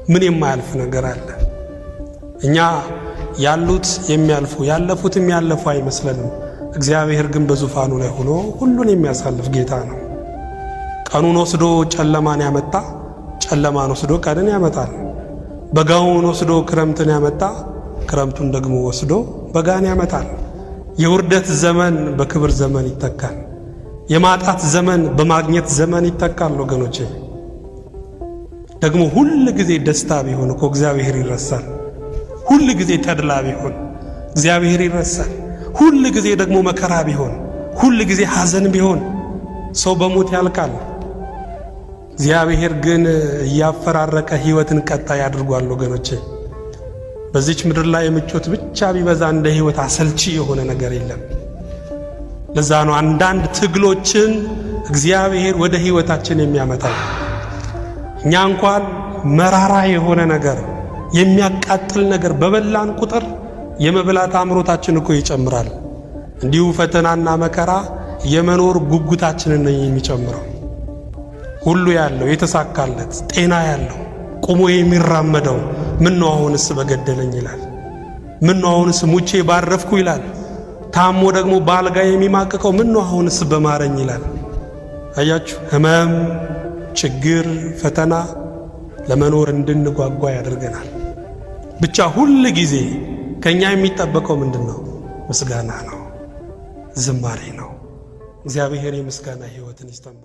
ምን የማያልፍ ነገር አለ? እኛ ያሉት የሚያልፉ ያለፉትም ያለፉ አይመስለንም። እግዚአብሔር ግን በዙፋኑ ላይ ሆኖ ሁሉን የሚያሳልፍ ጌታ ነው። ቀኑን ወስዶ ጨለማን ያመጣ ጨለማን ወስዶ ቀንን ያመጣል። በጋውን ወስዶ ክረምትን ያመጣ ክረምቱን ደግሞ ወስዶ በጋን ያመጣል። የውርደት ዘመን በክብር ዘመን ይተካል። የማጣት ዘመን በማግኘት ዘመን ይተካል። ወገኖቼ ደግሞ ሁሉ ጊዜ ደስታ ቢሆን እኮ እግዚአብሔር ይረሳል። ሁሉ ጊዜ ተድላ ቢሆን እግዚአብሔር ይረሳል። ሁሉ ጊዜ ደግሞ መከራ ቢሆን ሁሉ ጊዜ ሐዘን ቢሆን ሰው በሞት ያልቃል። እግዚአብሔር ግን እያፈራረቀ ሕይወትን ቀጣይ አድርጓል። ወገኖቼ በዚች ምድር ላይ ምቾት ብቻ ቢበዛ እንደ ሕይወት አሰልቺ የሆነ ነገር የለም። ለዛ ነው አንዳንድ ትግሎችን እግዚአብሔር ወደ ሕይወታችን የሚያመጣው። እኛ እንኳን መራራ የሆነ ነገር የሚያቃጥል ነገር በበላን ቁጥር የመብላት አምሮታችን እኮ ይጨምራል። እንዲሁ ፈተናና መከራ የመኖር ጉጉታችንን ነው የሚጨምረው። ሁሉ ያለው የተሳካለት ጤና ያለው ቁሞ የሚራመደው ምን ነው አሁንስ በገደለኝ ይላል። ምን ነው አሁንስ ሙቼ ባረፍኩ ይላል። ታሞ ደግሞ ባልጋ የሚማቅቀው ምን ነው አሁንስ በማረኝ ይላል። አያችሁ፣ ህመም፣ ችግር፣ ፈተና ለመኖር እንድንጓጓ ያደርገናል። ብቻ ሁሉ ጊዜ ከኛ የሚጠበቀው ምንድነው? ምስጋና ነው፣ ዝማሬ ነው። እግዚአብሔር የምስጋና ሕይወትን ይስጠን።